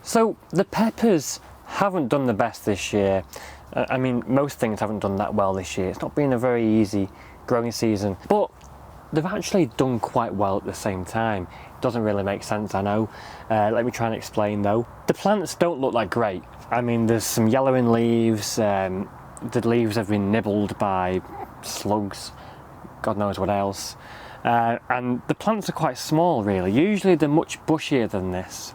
So the peppers haven't done the best this year. I mean, most things haven't done that well this year. It's not been a very easy growing season, but they've actually done quite well at the same time. It doesn't really make sense, I know. Let me try and explain though. The plants don't look like great. I mean, there's some yellowing leaves. The leaves have been nibbled by slugs, God knows what else. And the plants are quite small really. Usually they're much bushier than this.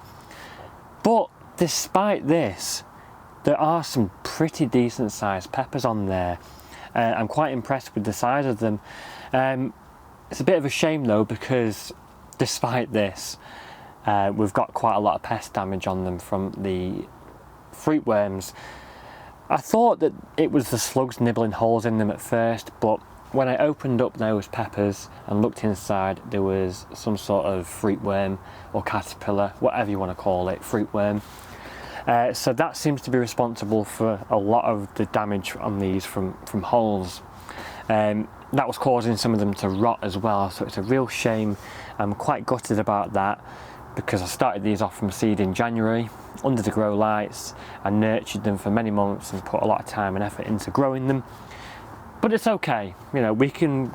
But despite this, there are some pretty decent sized peppers on there. I'm quite impressed with the size of them. It's a bit of a shame though, because despite this, we've got quite a lot of pest damage on them from the fruit worms. I thought that it was the slugs nibbling holes in them at first, but when I opened up those peppers and looked inside, there was some sort of fruit worm or caterpillar, whatever you want to call it, fruit worm. So that seems to be responsible for a lot of the damage on these from holes. That was causing some of them to rot as well, so it's a real shame. I'm quite gutted about that, because I started these off from seed in January under the grow lights. I nurtured them for many months and put a lot of time and effort into growing them. But it's okay, you know, we can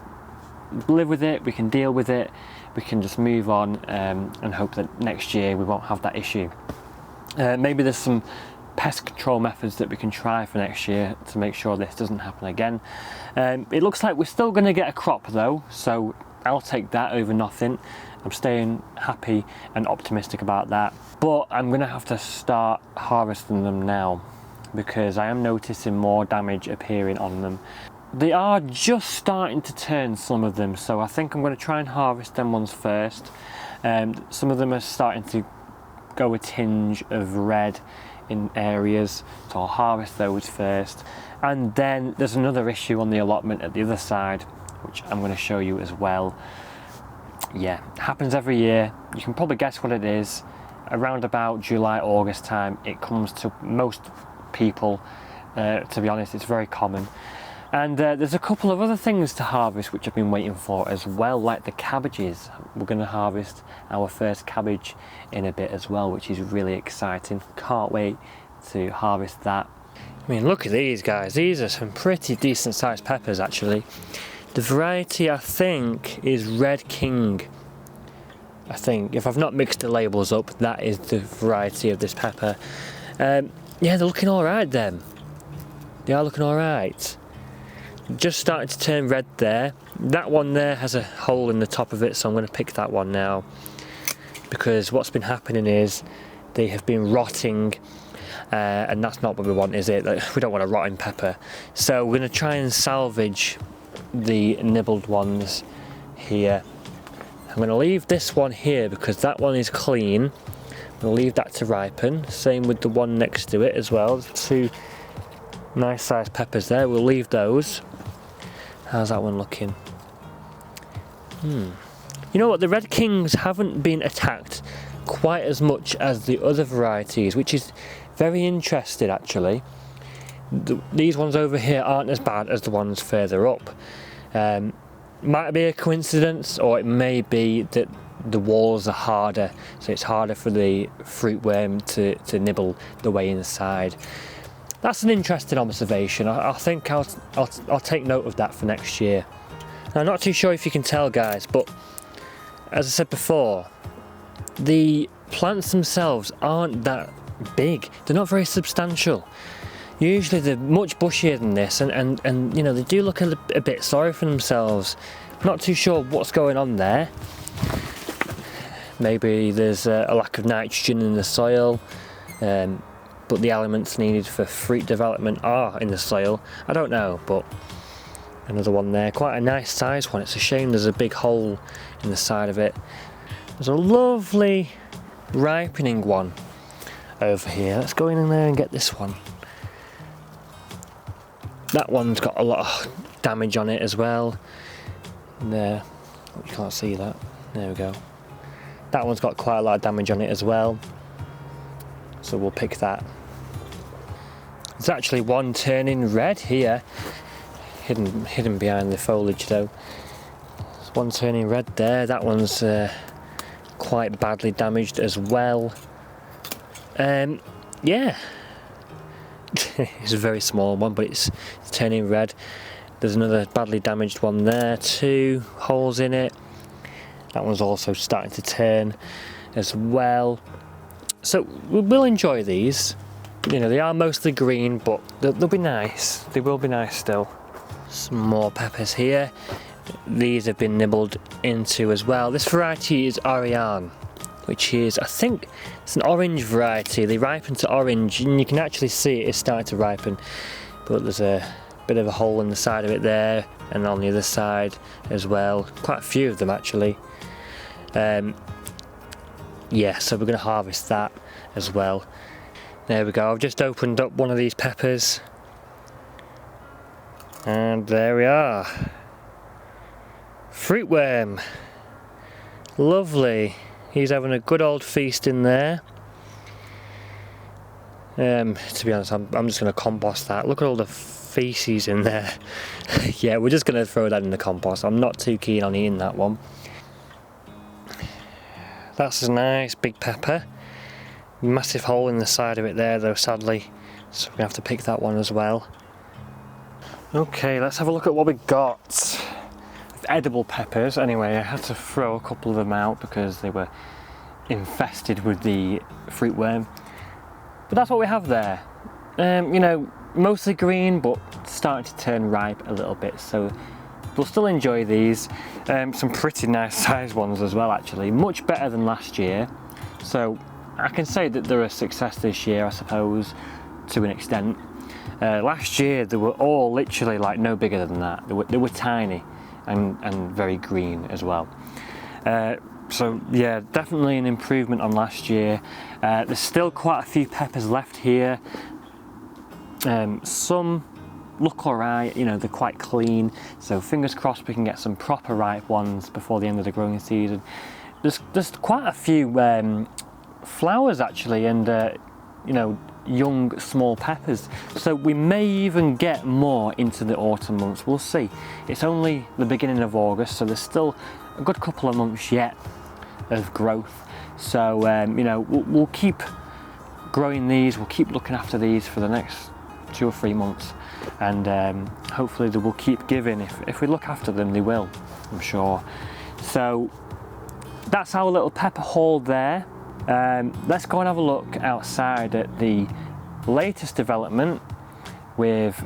live with it, we can deal with it, we can just move on and hope that next year we won't have that issue. Maybe there's some pest control methods that we can try for next year to make sure this doesn't happen again. It looks like we're still going to get a crop though, so I'll take that over nothing. I'm staying happy and optimistic about that. But I'm going to have to start harvesting them now, because I am noticing more damage appearing on them. They are just starting to turn, some of them, so I think I'm going to try and harvest them ones first. Some of them are starting to go a tinge of red in areas, so I'll harvest those first. And then there's another issue on the allotment at the other side, which I'm going to show you as well. Yeah, it happens every year. You can probably guess what it is. Around about July, August time, it comes to most people. To be honest, it's very common. And there's a couple of other things to harvest which I've been waiting for as well, like the cabbages. We're going to harvest our first cabbage in a bit as well, which is really exciting. Can't wait to harvest that. I mean, look at these guys. These are some pretty decent sized peppers actually. The variety I think is Red King. I think, if I've not mixed the labels up, that is the variety of this pepper. Yeah, they're looking alright then. They are looking alright. Just starting to turn red there. That one there has a hole in the top of it, so I'm going to pick that one now, because what's been happening is they have been rotting, and that's not what we want, is it? Like, we don't want a rotting pepper. So we're going to try and salvage the nibbled ones here. I'm going to leave this one here because that one is clean. I'm going to leave that to ripen. Same with the one next to it as well. There's two nice sized peppers there. We'll leave those. How's that one looking? You know what, the Red Kings haven't been attacked quite as much as the other varieties, which is very interesting actually. These ones over here aren't as bad as the ones further up. Might be a coincidence, or it may be that the walls are harder, so it's harder for the fruit worm to nibble the way inside. That's an interesting observation. I think I'll take note of that for next year. Now, I'm not too sure if you can tell guys, but as I said before, the plants themselves aren't that big. They're not very substantial. Usually they're much bushier than this, and you know, they do look a bit sorry for themselves. Not too sure what's going on there. Maybe there's a lack of nitrogen in the soil, but the elements needed for fruit development are in the soil. I don't know, but another one there, quite a nice size one. It's a shame there's a big hole in the side of it. There's a lovely ripening one over here. Let's go in there and get this one. That one's got a lot of damage on it as well. There, oh, you can't see that. There we go. That one's got quite a lot of damage on it as well, so we'll pick that. There's actually one turning red here, hidden behind the foliage though. There's one turning red there. That one's quite badly damaged as well. Yeah, it's a very small one, but it's turning red. There's another badly damaged one there, 2 holes in it. That one's also starting to turn as well. So we will enjoy these. You know, they are mostly green, but they'll be nice. They will be nice still. Some more peppers here. These have been nibbled into as well. This variety is Ariane, which is, I think, it's an orange variety. They ripen to orange, and you can actually see it is starting to ripen. But there's a bit of a hole in the side of it there, and on the other side as well. Quite a few of them actually. Yeah, so we're going to harvest that as well. There we go. I've just opened up one of these peppers, and there we are. Fruitworm. Lovely. He's having a good old feast in there. To be honest, I'm just going to compost that. Look at all the feces in there. Yeah, we're just going to throw that in the compost. I'm not too keen on eating that one. That's a nice big pepper. Massive hole in the side of it there though, sadly. So we're going to have to pick that one as well. Okay, let's have a look at what we got. Edible peppers. Anyway, I had to throw a couple of them out because they were infested with the fruitworm. But that's what we have there. You know, mostly green, but starting to turn ripe a little bit. So we'll still enjoy these. Some pretty nice sized ones as well, actually. Much better than last year. So I can say that they're a success this year, I suppose, to an extent. Last year they were all literally like no bigger than that. They were tiny and very green as well. So yeah, definitely an improvement on last year. There's still quite a few peppers left here. Some look alright, you know, they're quite clean, so fingers crossed we can get some proper ripe ones before the end of the growing season. There's quite a few flowers actually, and you know, young small peppers, so we may even get more into the autumn months. We'll see. It's only the beginning of August, so there's still a good couple of months yet of growth. So you know, we'll keep growing these, we'll keep looking after these for the next 2 or 3 months, and hopefully they will keep giving. If we look after them, they will, I'm sure. So that's our little pepper haul there. Let's go and have a look outside at the latest development with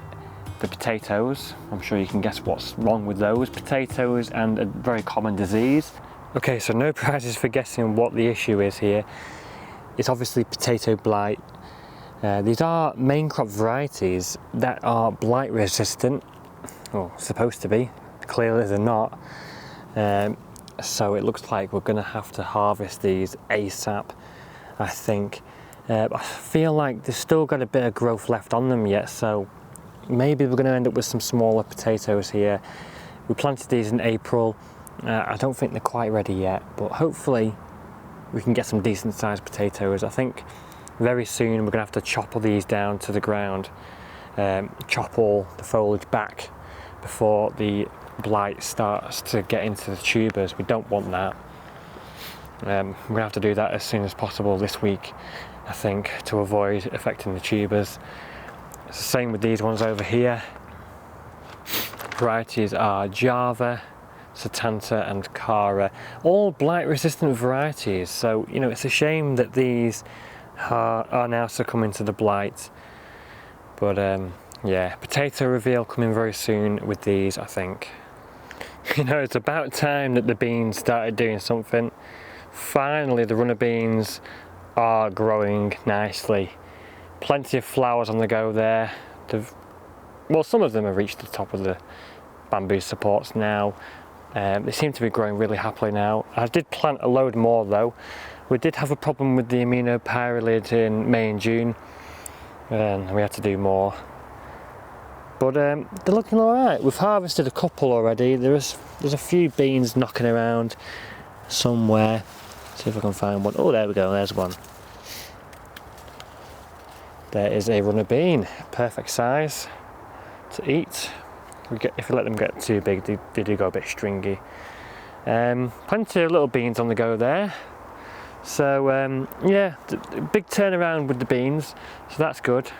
the potatoes. I'm sure you can guess what's wrong with those potatoes and a very common disease. Okay, so no prizes for guessing what the issue is here. It's obviously potato blight. These are main crop varieties that are blight resistant, or supposed to be. Clearly they're not. So it looks like we're going to have to harvest these ASAP, I think. I feel like they've still got a bit of growth left on them yet, so maybe we're going to end up with some smaller potatoes here. We planted these in April. I don't think they're quite ready yet, but hopefully we can get some decent sized potatoes. I think very soon we're going to have to chop all these down to the ground, chop all the foliage back before the blight starts to get into the tubers. We don't want that. We're going to have to do that as soon as possible this week, I think, to avoid affecting the tubers. It's the same with these ones over here. Varieties are Java, Satanta and Cara, all blight resistant varieties, so you know, it's a shame that these are now succumbing to the blight. But yeah, potato reveal coming very soon with these, I think. You know, it's about time that the beans started doing something. Finally, the runner beans are growing nicely. Plenty of flowers on the go there. Well, some of them have reached the top of the bamboo supports now. They seem to be growing really happily now. I did plant a load more though. We did have a problem with the aminopyralid in May and June, and we had to do more. But they're looking alright. We've harvested a couple already. There's a few beans knocking around somewhere. See if I can find one. Oh, there we go, there's one. There is a runner bean, perfect size to eat. If you let them get too big, they do go a bit stringy. Plenty of little beans on the go there. So yeah, big turnaround with the beans, so that's good.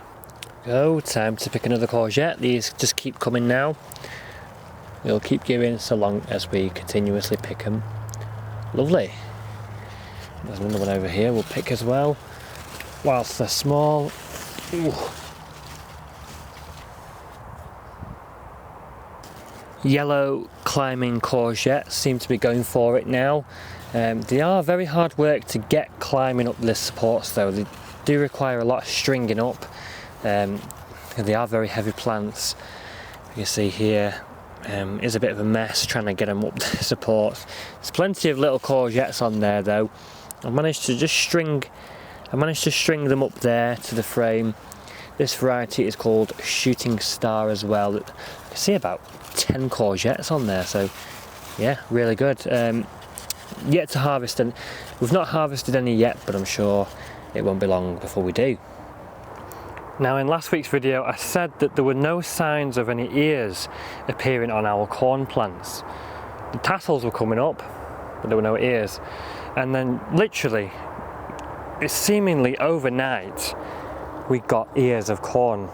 Go, time to pick another courgette. These just keep coming now. We'll keep going so long as we continuously pick them. Lovely. There's another one over here we'll pick as well, whilst they're small. Ooh. Yellow climbing courgettes seem to be going for it now. They are very hard work to get climbing up the supports though. They do require a lot of stringing up. They are very heavy plants. You can see here is a bit of a mess trying to get them up the supports. There's plenty of little courgettes on there though. I managed to string them up there to the frame. This variety is called Shooting Star as well. You can see about 10 courgettes on there, so yeah, really good. Yet to harvest, and we've not harvested any yet, but I'm sure it won't be long before we do. Now, in last week's video I said that there were no signs of any ears appearing on our corn plants. The tassels were coming up, but there were no ears. And then literally, it's seemingly overnight, we got ears of corn.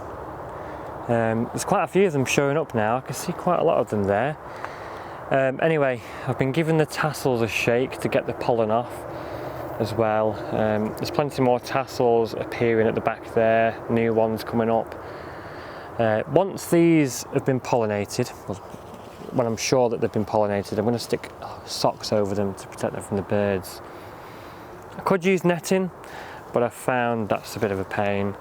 There's quite a few of them showing up now. I can see quite a lot of them there. Anyway, I've been giving the tassels a shake to get the pollen off as well. There's plenty more tassels appearing at the back there, new ones coming up. Once these have been pollinated, well, when I'm sure that they've been pollinated, I'm going to stick socks over them to protect them from the birds. I could use netting, but I found that's a bit of a pain.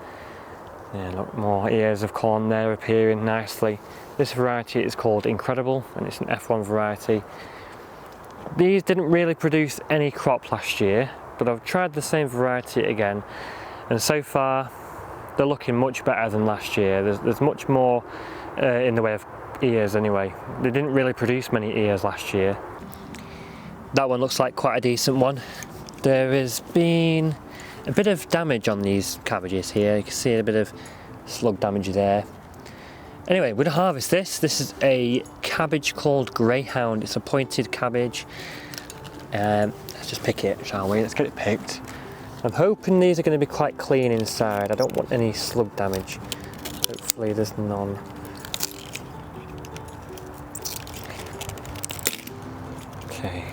Yeah, look, more ears of corn there appearing nicely. This variety is called Incredible, and it's an F1 variety. These didn't really produce any crop last year, but I've tried the same variety again, and so far they're looking much better than last year. There's much more in the way of ears anyway. They didn't really produce many ears last year. That one looks like quite a decent one. There has been a bit of damage on these cabbages here. You can see a bit of slug damage there. Anyway, we're going to harvest this. This is a cabbage called Greyhound. It's a pointed cabbage. Let's just pick it, shall we? Let's get it picked. I'm hoping these are going to be quite clean inside. I don't want any slug damage. Hopefully there's none. Okay.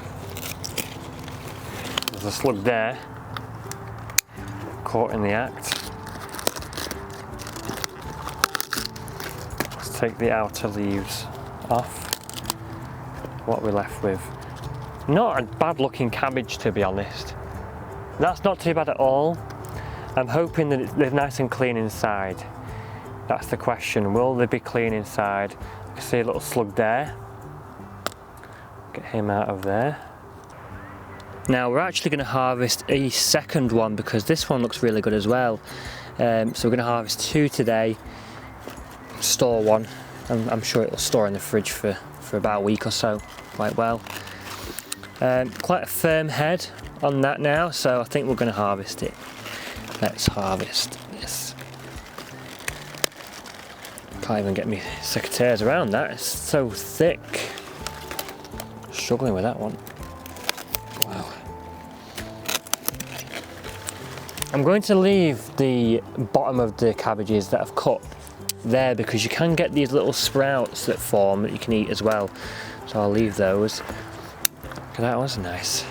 There's a slug there. Caught in the act. Let's take the outer leaves off. What we're left with. Not a bad looking cabbage, to be honest. That's not too bad at all. I'm hoping that they're nice and clean inside. That's the question. Will they be clean inside? I can see a little slug there. Get him out of there. Now we're actually going to harvest a second one because this one looks really good as well. So we're going to harvest two today, store one, and I'm sure it'll store in the fridge for about a week or so, quite well. Quite a firm head on that now, so I think we're going to harvest it. Let's harvest this. Can't even get me secateurs around that, it's so thick. Struggling with that one. Wow. I'm going to leave the bottom of the cabbages that I've cut there because you can get these little sprouts that form that you can eat as well. So I'll leave those. Look at that, was nice.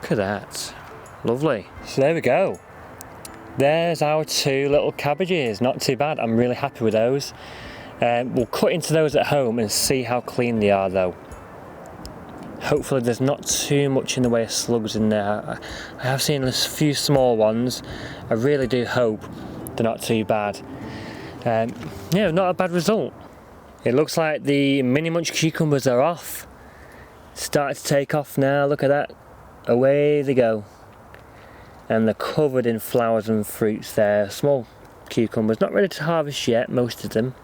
Look at that. Lovely. So there we go. There's our two little cabbages. Not too bad. I'm really happy with those. We'll cut into those at home and see how clean they are though. Hopefully there's not too much in the way of slugs in there. I have seen a few small ones. I really do hope they're not too bad. Yeah, not a bad result. It looks like the mini munch cucumbers are off. Starting to take off now, look at that. Away they go. And they're covered in flowers and fruits there. Small cucumbers, not ready to harvest yet, most of them.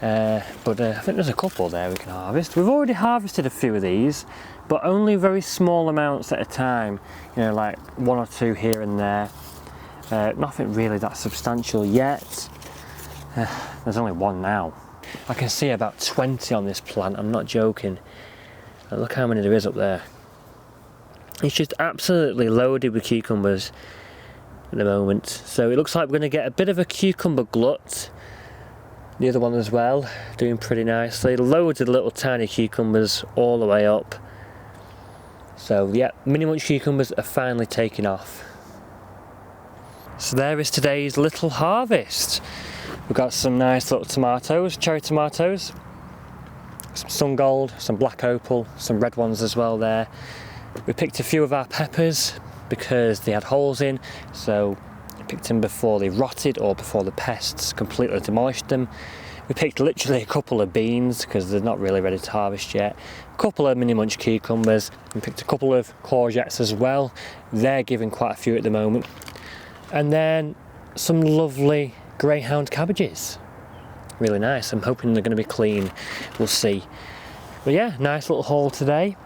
But I think there's a couple there we can harvest. We've already harvested a few of these, but only very small amounts at a time. You know, like one or two here and there. Nothing really that substantial yet. There's only one now. I can see about 20 on this plant, I'm not joking. And look how many there is up there. It's just absolutely loaded with cucumbers at the moment. So it looks like we're going to get a bit of a cucumber glut. The other one as well, doing pretty nicely. Loads of little tiny cucumbers all the way up. So yeah, mini munch cucumbers are finally taking off. So there is today's little harvest. We've got some nice little tomatoes, cherry tomatoes, some sun gold, some black opal, some red ones as well there. We picked a few of our peppers because they had holes in, so we picked them before they rotted or before the pests completely demolished them. We picked literally a couple of beans because they're not really ready to harvest yet. A couple of mini munch cucumbers. We picked a couple of courgettes as well. They're giving quite a few at the moment. And then some lovely greyhound cabbages. Really nice. I'm hoping they're going to be clean. We'll see. But yeah, nice little haul today.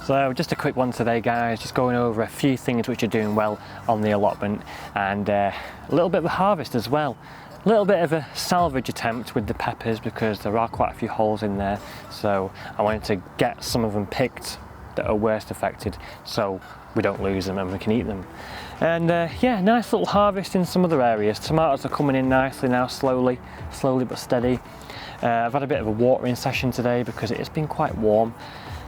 So just a quick one today, guys, just going over a few things which are doing well on the allotment, and a little bit of a harvest as well. A little bit of a salvage attempt with the peppers because there are quite a few holes in there, so I wanted to get some of them picked that are worst affected so we don't lose them and we can eat them. And yeah, nice little harvest in some other areas. Tomatoes are coming in nicely now, slowly but steady. I've had a bit of a watering session today because it has been quite warm.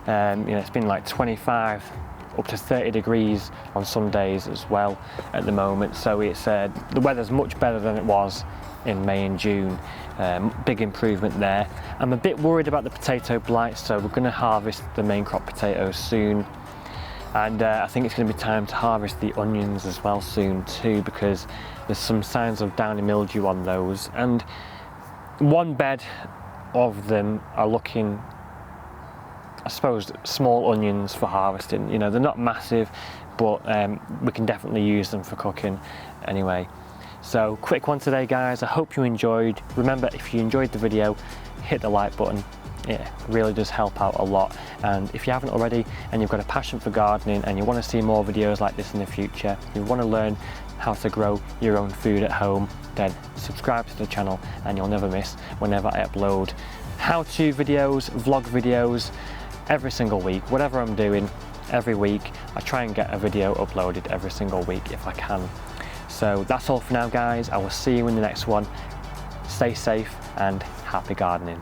You know, it's been like 25 up to 30 degrees on some days as well at the moment, so it's the weather's much better than it was in May and June. Big improvement there. I'm a bit worried about the potato blight, so we're going to harvest the main crop potatoes soon, and I think it's going to be time to harvest the onions as well soon too, because there's some signs of downy mildew on those, and one bed of them are looking, I suppose, small onions for harvesting. You know, they're not massive, but we can definitely use them for cooking anyway. So quick one today, guys. I hope you enjoyed. Remember, if you enjoyed the video, hit the like button. It really does help out a lot. And if you haven't already and you've got a passion for gardening and you want to see more videos like this in the future, you want to learn how to grow your own food at home, then subscribe to the channel and you'll never miss whenever I upload how-to videos, vlog videos, every single week. Whatever I'm doing, every week I try and get a video uploaded every single week if I can. So that's all for now, guys. I will see you in the next one. Stay safe and happy gardening.